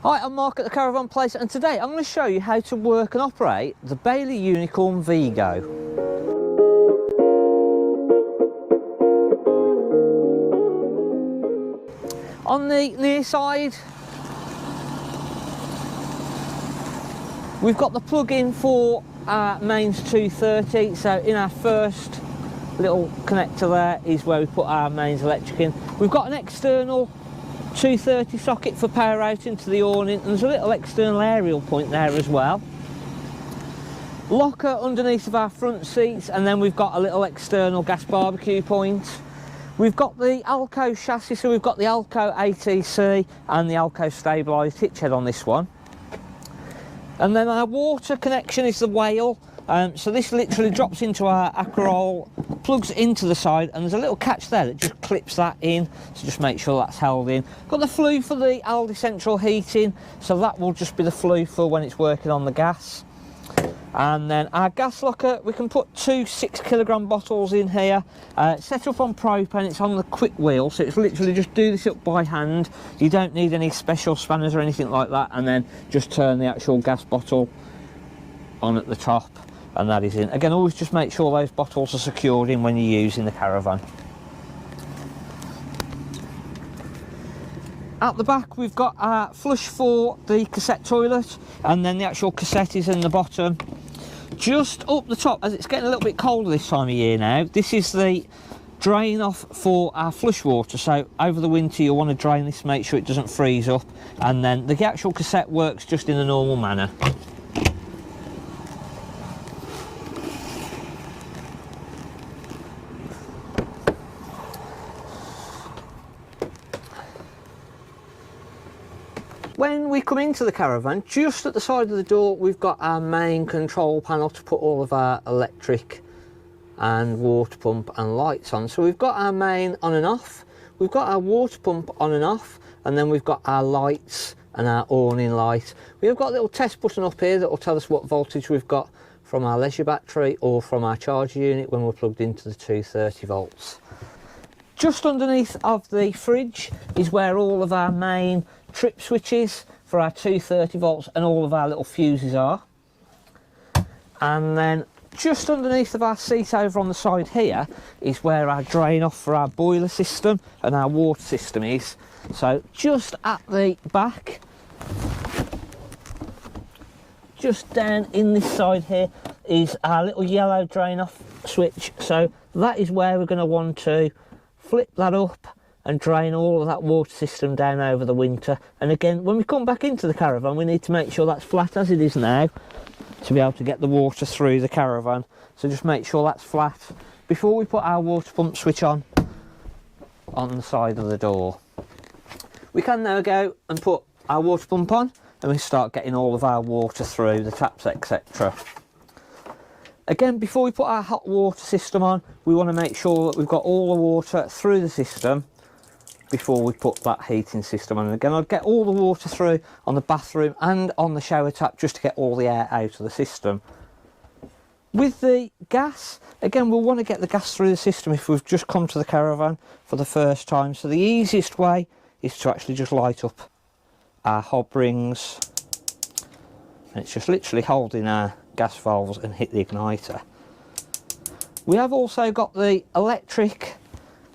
Hi, I'm Mark at the Caravan Place, and today I'm going to show you how to work and operate the Bailey Unicorn Vigo. On the near side, we've got the plug-in for our mains 230, so in our first little connector there is where we put our mains electric in. We've got an external 230 socket for power out into the awning, and there's a little external aerial point there as well. Locker underneath of our front seats, and then we've got a little external gas barbecue point. We've got the Alco chassis, so we've got the Alco ATC and the Alco stabilised hitch head on this one. And then our water connection is the whale. So this literally drops into our Acrol, plugs into the side, and there's a little catch there that just clips that in, so just make sure that's held in. Got the flue for the Aldi central heating, so that will just be the flue for when it's working on the gas. And then our gas locker, we can put two 6 kilogram bottles in here. Set up on propane, it's on the quick wheel, so it's literally just do this up by hand. You don't need any special spanners or anything like that, and then just turn the actual gas bottle on at the top, and that is in. Again, always just make sure those bottles are secured in when you're using the caravan. At the back we've got our flush for the cassette toilet, and then the actual cassette is in the bottom. Just up the top, as it's getting a little bit colder this time of year now, this is the drain off for our flush water. So over the winter you'll want to drain this to make sure it doesn't freeze up, and then the actual cassette works just in a normal manner. When we come into the caravan, just at the side of the door, we've got our main control panel to put all of our electric and water pump and lights on. So we've got our main on and off, we've got our water pump on and off, and then we've got our lights and our awning light. We've got a little test button up here that will tell us what voltage we've got from our leisure battery or from our charger unit when we're plugged into the 230 volts. Just underneath of the fridge is where all of our main trip switches for our 230 volts and all of our little fuses are. And then just underneath of our seat over on the side here is where our drain off for our boiler system and our water system is. So just at the back, just down in this side here, is our little yellow drain off switch. So that is where we're going to want to flip that up and drain all of that water system down over the winter. And again, when we come back into the caravan, we need to make sure that's flat as it is now to be able to get the water through the caravan. So just make sure that's flat before we put our water pump switch on the side of the door. We can now go and put our water pump on, and we start getting all of our water through the taps, etc. Again, before we put our hot water system on, we want to make sure that we've got all the water through the system before we put that heating system on. And again, I'd get all the water through on the bathroom and on the shower tap just to get all the air out of the system. With the gas, again, we'll want to get the gas through the system if we've just come to the caravan for the first time. So the easiest way is to actually just light up our hob rings. And it's just literally holding our gas valves and hit the igniter. We have also got the electric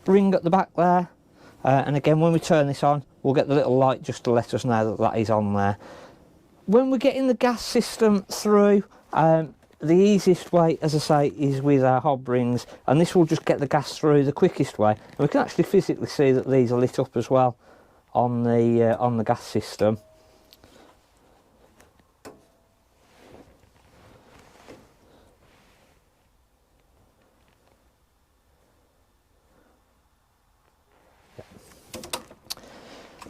ring at the back there, and again, when we turn this on, we'll get the little light just to let us know that that is on there. When we're getting the gas system through, the easiest way, as I say, is with our hob rings, and this will just get the gas through the quickest way. And we can actually physically see that these are lit up as well on the gas system.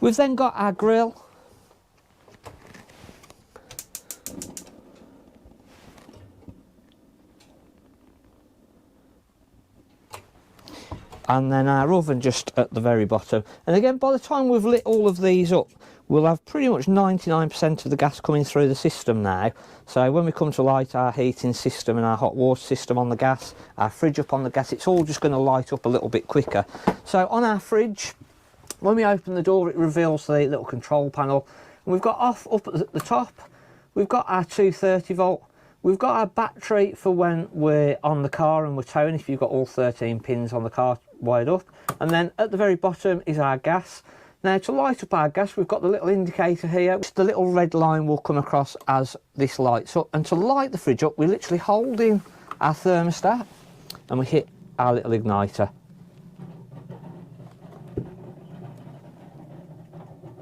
We've then got our grill. And then our oven just at the very bottom. And again, by the time we've lit all of these up, we'll have pretty much 99% of the gas coming through the system now. So when we come to light our heating system and our hot water system on the gas, our fridge up on the gas, it's all just going to light up a little bit quicker. So on our fridge, when we open the door, it reveals the little control panel, And we've got off up at the top, we've got our 230 volt, we've got our battery for when we're on the car and we're towing, if you've got all 13 pins on the car wired up. And then at the very bottom is our gas. Now to light up our gas, we've got the little indicator here. The little red line will come across as this lights up. And to light the fridge up, we're literally holding our thermostat and we hit our little igniter.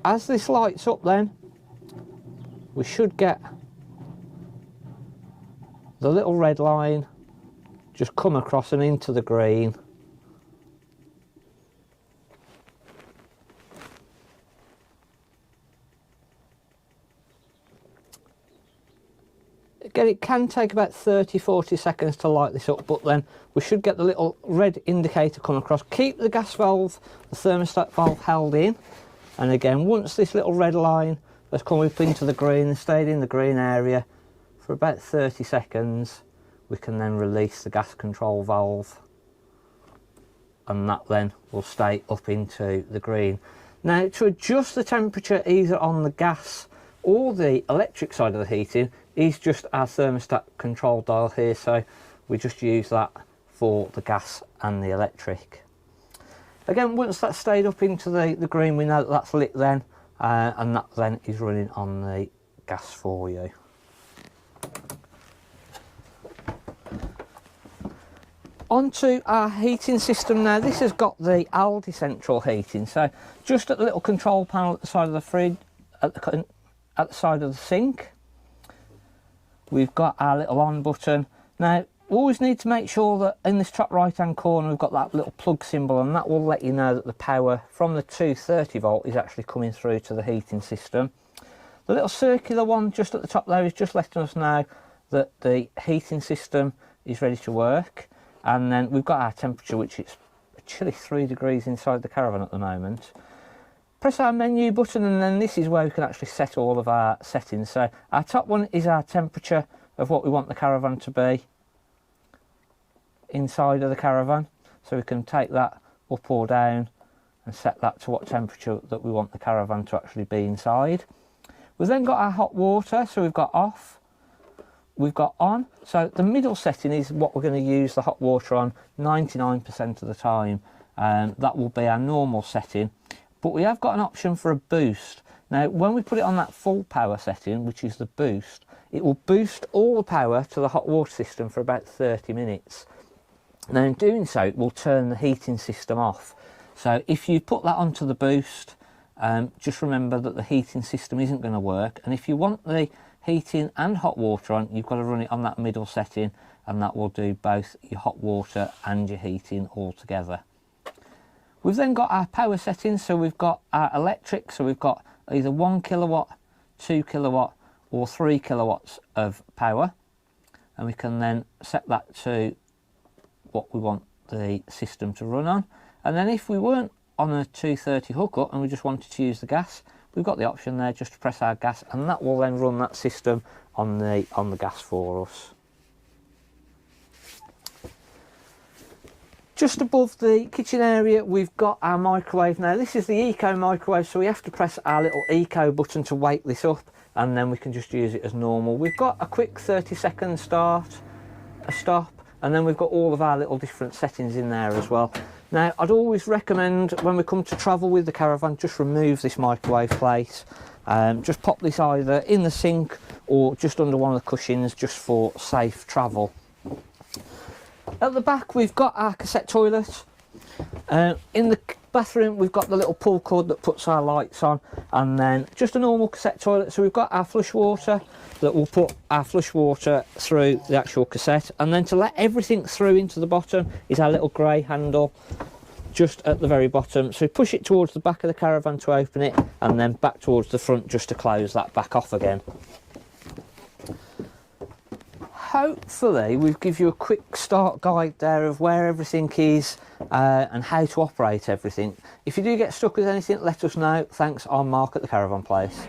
As this lights up then, we should get the little red line just come across and into the green. Again, it can take about 30-40 seconds to light this up, but then we should get the little red indicator come across. Keep the gas valve, the thermostat valve held in, and again, once this little red line has come up into the green and stayed in the green area for about 30 seconds, we can then release the gas control valve, and that then will stay up into the green. Now, to adjust the temperature either on the gas or the electric side of the heating is just our thermostat control dial here, so we just use that for the gas and the electric. Again, once that's stayed up into the green, we know that that's lit then, and that then is running on the gas for you. Onto our heating system now. This has got the Aldi central heating, so just at the little control panel at the side of the fridge, at the side of the sink, we've got our little on button. Now, we always need to make sure that in this top right hand corner we've got that little plug symbol, and that will let you know that the power from the 230 volt is actually coming through to the heating system. The little circular one just at the top there is just letting us know that the heating system is ready to work. And then we've got our temperature, which is a chilly 3 degrees inside the caravan at the moment. Press our menu button, and then this is where we can actually set all of our settings. So our top one is our temperature of what we want the caravan to be inside of the caravan. So we can take that up or down and set that to what temperature that we want the caravan to actually be inside. We've then got our hot water, so we've got off, we've got on. So the middle setting is what we're going to use the hot water on 99% of the time, and that will be our normal setting. But we have got an option for a boost. Now, when we put it on that full power setting, which is the boost, it will boost all the power to the hot water system for about 30 minutes. Now, in doing so, it will turn the heating system off. So if you put that onto the boost, just remember that the heating system isn't going to work. And if you want the heating and hot water on, you've got to run it on that middle setting, and that will do both your hot water and your heating all together. We've then got our power settings, so we've got our electric, so we've got either 1 kilowatt, 2 kilowatt or 3 kilowatts of power, and we can then set that to what we want the system to run on. And then if we weren't on a 230 hookup and we just wanted to use the gas, we've got the option there just to press our gas, and that will then run that system on the gas for us. Just above the kitchen area, we've got our microwave. Now, this is the Eco microwave, so we have to press our little Eco button to wake this up, and then we can just use it as normal. We've got a quick 30-second start, a stop, and then we've got all of our little different settings in there as well. Now, I'd always recommend when we come to travel with the caravan, just remove this microwave plate. Just pop this either in the sink or just under one of the cushions, just for safe travel. At the back, we've got our cassette toilet. In the bathroom, we've got the little pull cord that puts our lights on, and then just a normal cassette toilet. So we've got our flush water that will put our flush water through the actual cassette, and then to let everything through into the bottom is our little grey handle just at the very bottom. So push it towards the back of the caravan to open it, and then back towards the front just to close that back off again. Hopefully we've give you a quick start guide there of where everything is and how to operate everything. If you do get stuck with anything, let us know. Thanks, I'm Mark at the Caravan Place.